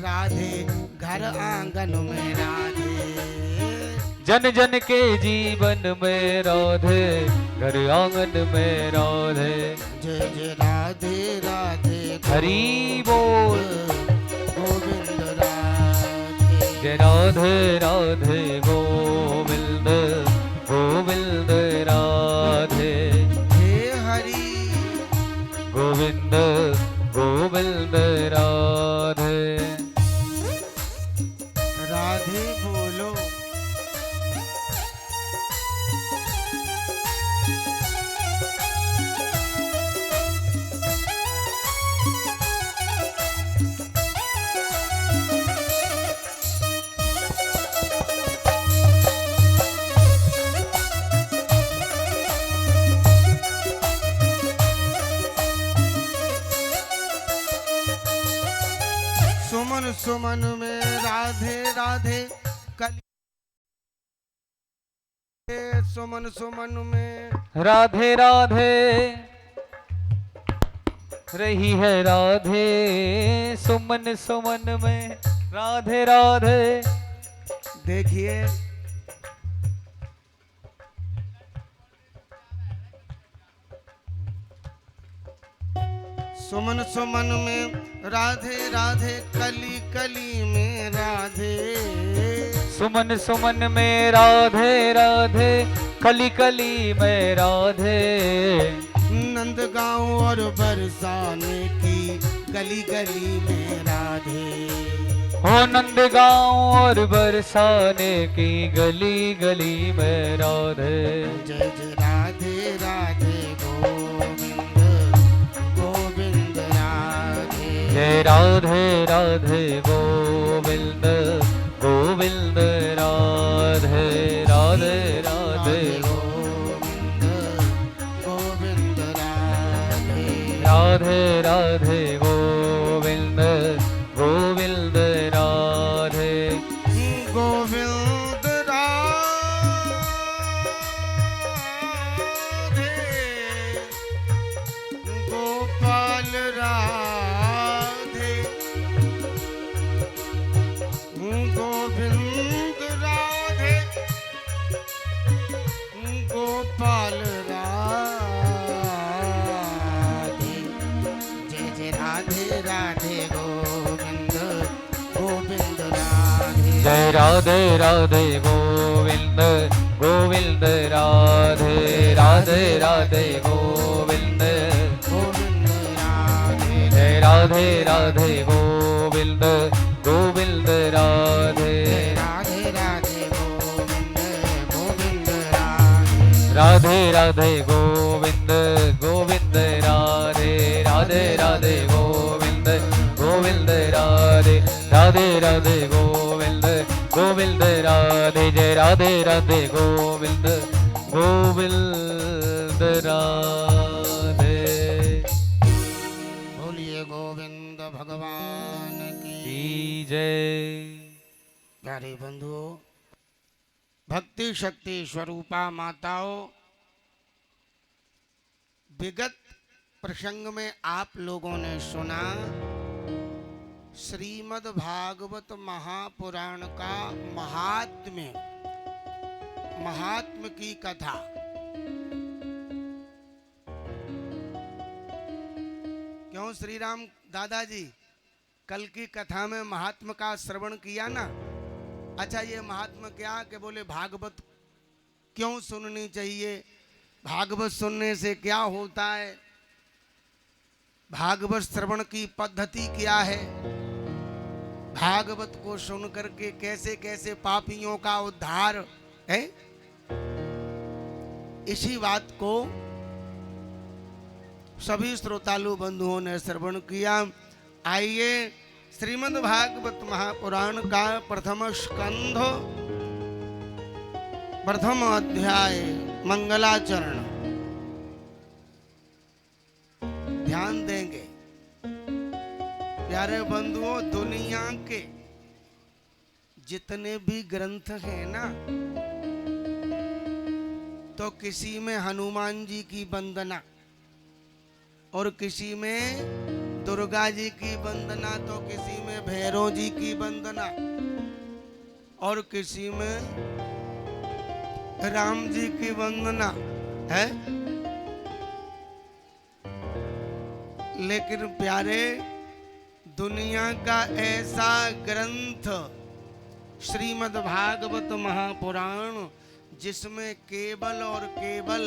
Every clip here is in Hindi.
राधे घर आंगन में राधे। जन जन के जीवन में राधे घर आंगन में राधे। जय जय राधे राधे हरि बोल गोविंद राधे। जय राधे राधे गोविंद गोविंद राधे। हे हरि गोविंद गोविंद राधे। राधे बोलो। सुमन सुमन में राधे राधे कली। सुमन सुमन में राधे राधे रही है राधे सुमन सुमन में राधे राधे। देखिए सुमन सुमन में राधे राधे कली कली में राधे। सुमन सुमन में राधे राधे कली कली में राधे। नंद गांव और बरसाने की गली गली में राधे। हो नंद गांव और बरसाने की गली गली में राधे। जय जय राधे राधे गोविंद गोविंद राधे। जय राधे राधे गोविंद गोविंद राधे। राधे राधे गोविंद गोविंद राधे। राधे राधे गोविंद गोविंद राधे। गोविंद राधे गोपाल राधे। गोविंद राधे गोपाल राधे। जय जय राधे राधे गोविंद गोविंद राधे। जय राधे राधे गोविंद गोविंद राधे। राधे राधे गोविंद गोविंद राधे। जय राधे राधे गोविंद गोविंद राधे। राधे राधे गोविंद गोविंद राधे। राधे राधे गोविंद गोविंद राधे। राधे राधे गोविंद गोविंद राधे। राधे राधे गोविंद गोविंद राधे। जय राधे राधे गोविंद गोविंद राधे। बोलिए गोविंद भगवान की जय। प्यारे बंधुओं, भक्ति शक्ति स्वरूपा माताओं, विगत प्रसंग में आप लोगों ने सुना श्रीमद् भागवत महापुराण का महात्म्य की कथा। क्यों श्री राम दादाजी कल की कथा में महात्मा का श्रवण किया ना। अच्छा, ये महात्मा क्या कि बोले भागवत क्यों सुननी चाहिए, भागवत सुनने से क्या होता है, भागवत श्रवण की पद्धति क्या है, भागवत को सुन करके कैसे कैसे पापियों का उद्धार है। इसी बात को सभी श्रोतालु बंधुओं ने श्रवण किया। आइए श्रीमद् भागवत महापुराण का प्रथम स्कंध प्रथम अध्याय मंगलाचरण ध्यान देंगे। प्यारे बंधुओं, दुनिया के जितने भी ग्रंथ हैं ना, तो किसी में हनुमान जी की वंदना और किसी में दुर्गा जी की वंदना तो किसी में भैरव जी की वंदना और किसी में राम जी की वंदना है। लेकिन प्यारे, दुनिया का ऐसा ग्रंथ श्रीमद् भागवत महापुराण जिसमें केवल और केवल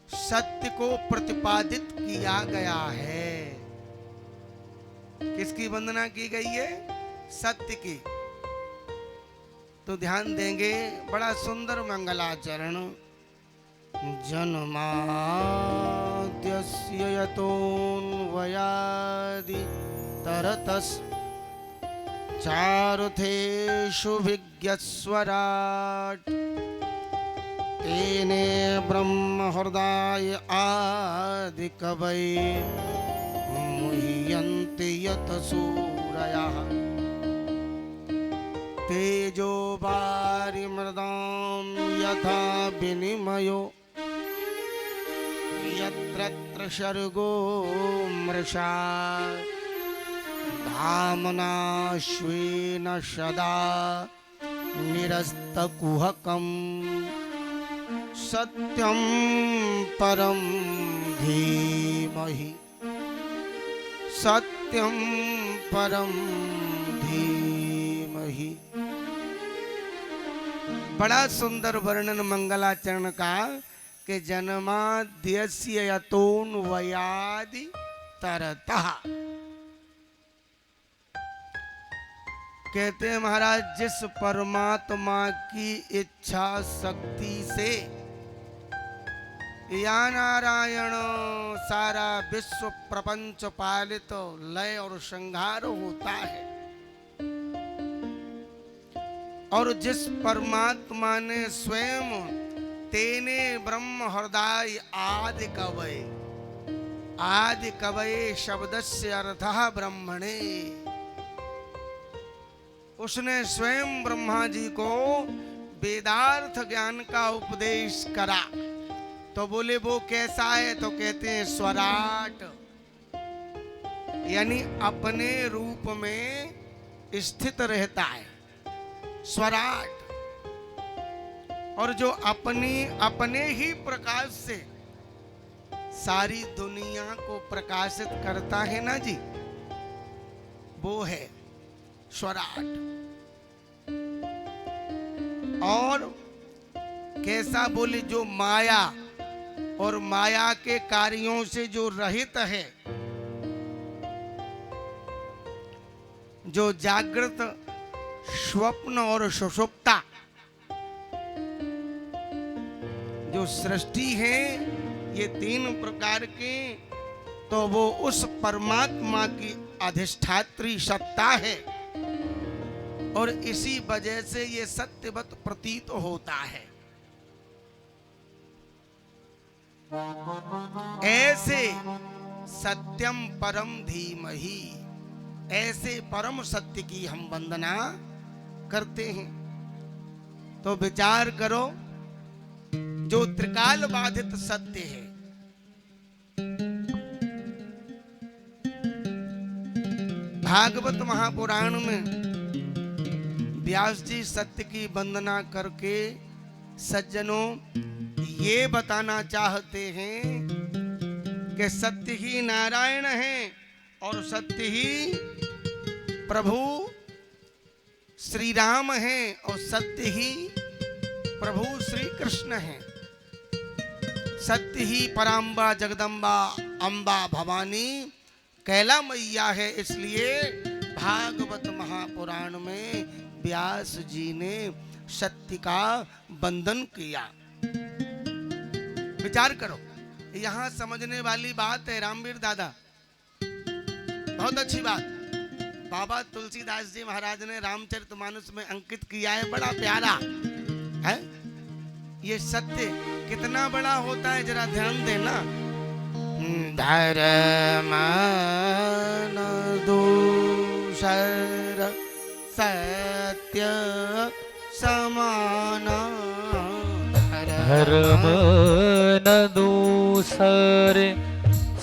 सत्य को प्रतिपादित किया गया है। किसकी वंदना की गई है? सत्य की। तो ध्यान देंगे, बड़ा सुंदर मंगलाचरण। जन्माद्यस्य यतोऽन्वयादि तरतस् चारुथेषु विज्ञस्वराट् तेने ब्रह्म हृदय आदि कवये मुह्यन्ति यत सूरयः तेजो वारिमृदां यथा विनिमयो यत्र सर्गो मृषा धाम्ना स्वेन सदा निरस्तकुहकम् सत्यं परं धीमहि सत्यं परं धीमहि। बड़ा सुंदर वर्णन मंगलाचरण का कि जन्माद्यस्य यतोऽन्वयादि तरतः। कहते हैं महाराज, जिस परमात्मा की इच्छा शक्ति से या नारायण सारा विश्व प्रपंच पालित लय और संहार होता है, और जिस परमात्मा ने स्वयं तेने ब्रह्म हृदय आदि कवये, आदि कवये शब्दस्य अर्थः ब्रह्मणे, उसने स्वयं ब्रह्मा जी को वेदार्थ ज्ञान का उपदेश करा। तो बोले वो कैसा है? तो कहते हैं स्वराट, यानी अपने रूप में स्थित रहता है, स्वराट। और जो अपने ही प्रकाश से सारी दुनिया को प्रकाशित करता है ना जी, वो है स्वराट। और कैसा? बोले जो माया और माया के कार्यों से जो रहित है, जो जागृत स्वप्न और सुषुप्ता जो सृष्टि है, ये तीन प्रकार के, तो वो उस परमात्मा की अधिष्ठात्री सत्ता है, और इसी वजह से ये सत्यवत प्रतीत होता है। ऐसे सत्यम परम धीमहि, ऐसे परम सत्य की हम वंदना करते हैं। तो विचार करो, जो त्रिकाल बाधित सत्य है, भागवत महापुराण में व्यास जी सत्य की वंदना करके सज्जनों ये बताना चाहते हैं कि सत्य ही नारायण है और सत्य ही प्रभु श्री राम है और सत्य ही प्रभु श्री कृष्ण है। सत्य ही पराम्बा जगदम्बा अम्बा भवानी कैला मैया है। इसलिए भागवत महापुराण में व्यास जी ने सत्य का वंदन किया। विचार करो, यहां समझने वाली बात है रामवीर दादा, बहुत अच्छी बात। बाबा तुलसीदास जी महाराज ने रामचरितमानस में अंकित किया है, बड़ा प्यारा है। ये सत्य कितना बड़ा होता है, जरा ध्यान देना। धर्म दूसर सत्य समान, धर्म न दूसरे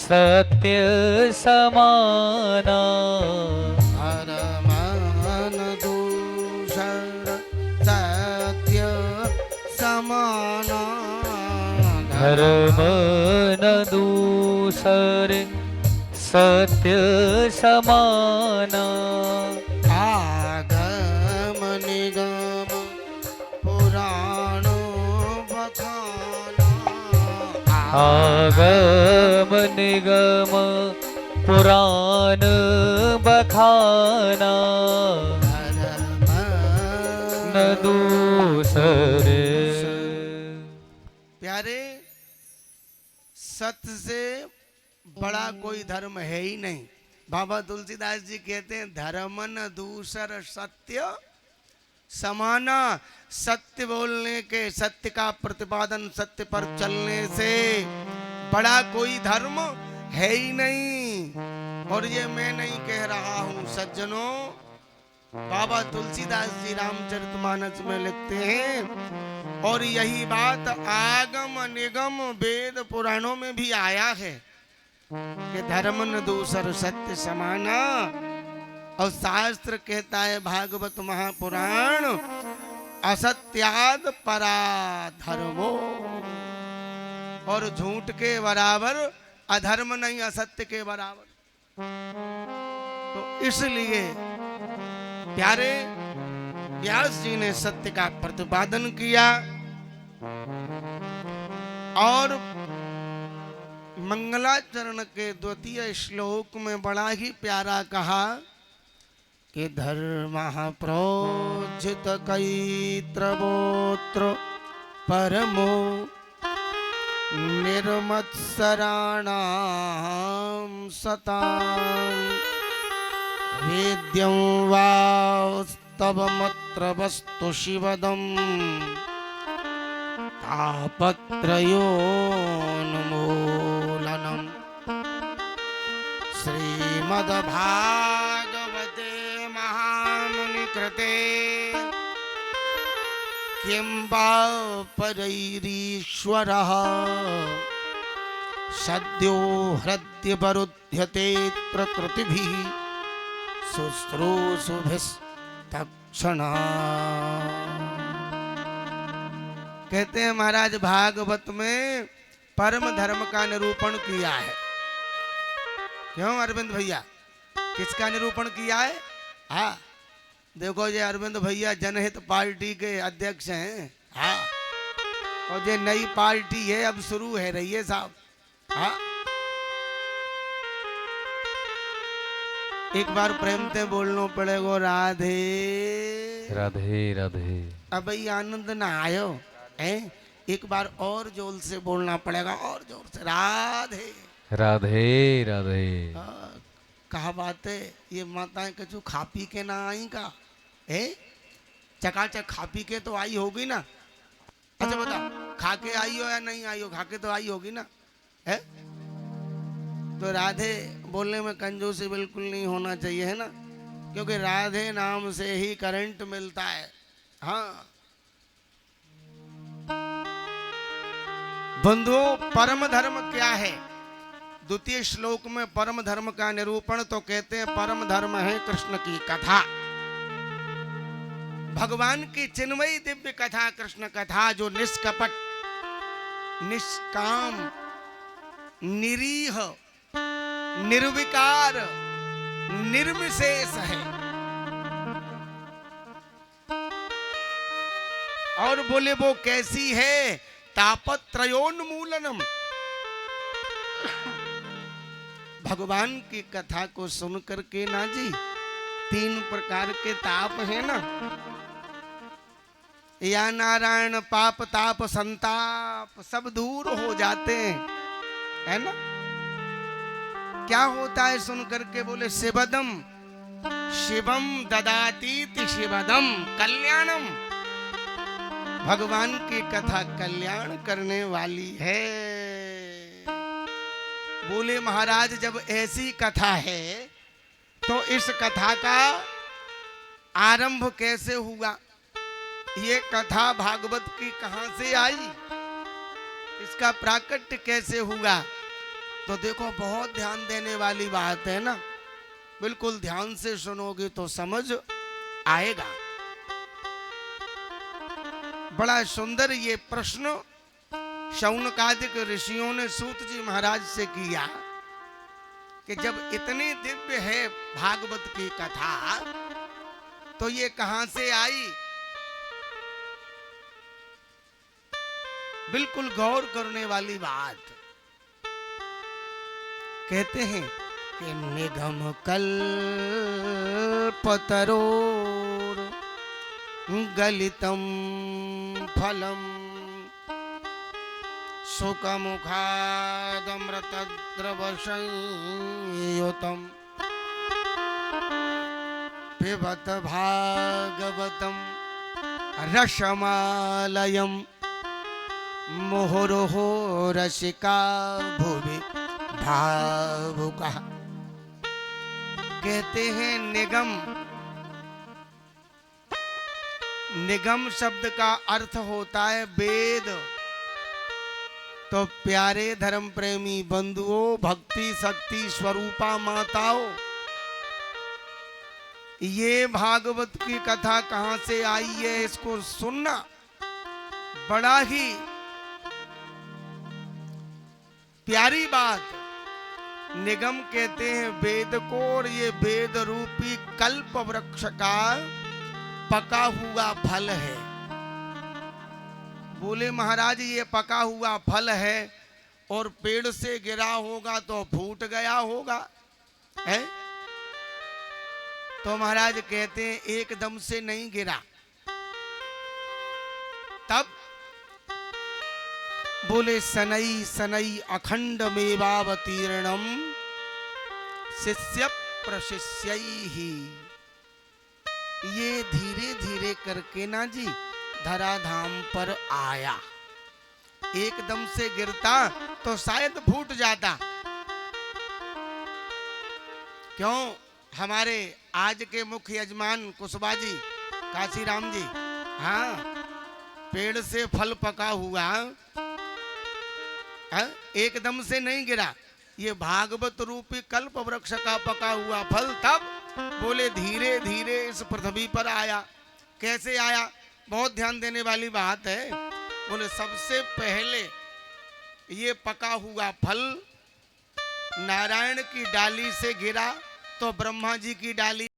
सत्य समाना धर्मन दूषर सत्य समाना धर्म न दूसरे सत्य समाना आगम निगम पुराण बखाना आगम निगम पुराण बखाना न दूसरे। प्यारे, सत्य से बड़ा कोई धर्म है ही नहीं। बाबा तुलसीदास जी कहते हैं धर्मन दूसर सत्य समाना। सत्य बोलने के, सत्य का प्रतिपादन, सत्य पर चलने से बड़ा कोई धर्म है ही नहीं। और ये मैं नहीं कह रहा हूं सज्जनों, बाबा तुलसीदास जी रामचरितमानस में लिखते हैं और यही बात आगम निगम वेद पुराणों में भी आया है कि धर्म न दूसर सत्य समाना। और शास्त्र कहता है भागवत महापुराण असत्याद परा धर्मो, और झूठ के बराबर अधर्म नहीं, असत्य के बराबर। तो इसलिए प्यारे, व्यास जी ने सत्य का प्रतिपादन किया और मंगलाचरण के द्वितीय श्लोक में बड़ा ही प्यारा कहा कि धर्म प्रोज्झित कैत्रवोत्र परमो निर्मत्सराणां सतां वेद्यं वास्तवमत्र वस्तु शिवदं तापत्रयोन्मूलनं श्रीमद्भागवते महामुनिकृते किं वा परैरीश्वरः सद्यो हृद्यवरुध्यते प्रकृतिभिः शुश्रूषुभिस्तक्षणा। कहते हैं महाराज भागवत में परम धर्म का निरूपण किया है। क्यों अरविंद भैया, किसका निरूपण किया है? हाँ, देखो ये अरविंद भैया जनहित पार्टी के अध्यक्ष हैं। हाँ, और ये नई पार्टी है, अब शुरू है रही है साहब। हाँ, एक बार प्रेम से बोलना पड़ेगा राधे राधे राधे। अब ये आनंद ना आयो है, एक बार और जोर से बोलना पड़ेगा, और जोर से राधे राधे राधे। कहा बात है, ये माताएं कछु खा पी के ना आई का है? चकाचक खा पी के तो आई होगी ना। अच्छा बता, खा के आई हो या नहीं आई हो? खा के तो आई होगी ना है? तो राधे बोलने में कंजूसी बिल्कुल नहीं होना चाहिए, है ना, क्योंकि राधे नाम से ही करंट मिलता है। हाँ बंधुओं, परम धर्म क्या है? द्वितीय श्लोक में परम धर्म का निरूपण तो कहते हैं परम धर्म है कृष्ण की कथा, भगवान की चिन्मयी दिव्य कथा, कृष्ण कथा जो निष्कपट, निष्काम, निरीह, निर्विकार, निर्विशेष है। और बोले वो कैसी है? तापत्रयोन्मूलनम। भगवान की कथा को सुन करके ना जी, 3 प्रकार के ताप है ना, या नारायण पाप ताप संताप सब दूर हो जाते हैं, है ना। क्या होता है सुन करके? बोले शिवदम शिवम ददातीति शिवदम कल्याणम। भगवान की कथा कल्याण करने वाली है। बोले महाराज जब ऐसी कथा है तो इस कथा का आरंभ कैसे हुआ? ये कथा भागवत की कहां से आई? इसका प्राकट्य कैसे हुआ? तो देखो बहुत ध्यान देने वाली बात है ना, बिल्कुल ध्यान से सुनोगे तो समझ आएगा। बड़ा सुंदर ये प्रश्न शौनकादिक ऋषियों ने सूत जी महाराज से किया कि जब इतनी दिव्य है भागवत की कथा तो ये कहां से आई। बिल्कुल गौर करने वाली बात। कहते हैं कि निगम कल्पतरोर गलितम फलम सुखमुखादमृतद्रवसंयुतम पिबत भागवतम रसमालयम मुहुर्हो रसिका भुवि भावुका। कहते हैं निगम, निगम शब्द का अर्थ होता है वेद। तो प्यारे धर्म प्रेमी बंधुओं, भक्ति शक्ति स्वरूपा माताओं, ये भागवत की कथा कहां से आई है इसको सुनना बड़ा ही प्यारी बात। निगम कहते हैं वेद को, और ये वेद रूपी कल्प वृक्ष का पका हुआ फल है। बोले महाराज ये पका हुआ फल है और पेड़ से गिरा होगा तो फूट गया होगा है? तो महाराज कहते हैं एकदम से नहीं गिरा। तब बोले सनई सनई अखंड मेवावतीर्णम शिष्य प्रशिष्यैहि। ये धीरे धीरे करके ना जी धराधाम पर आया। एकदम से गिरता तो शायद फूट जाता। क्यों? हमारे आज के मुख्य यजमान कुशवाजी काशीराम जी, हाँ, पेड़ से फल पका हुआ एकदम से नहीं गिरा। ये भागवत रूपी कल्प वृक्ष का पका हुआ फल तब बोले धीरे धीरे इस पृथ्वी पर आया। कैसे आया? बहुत ध्यान देने वाली बात है। बोले सबसे पहले ये पका हुआ फल नारायण की डाली से गिरा तो ब्रह्मा जी की डाली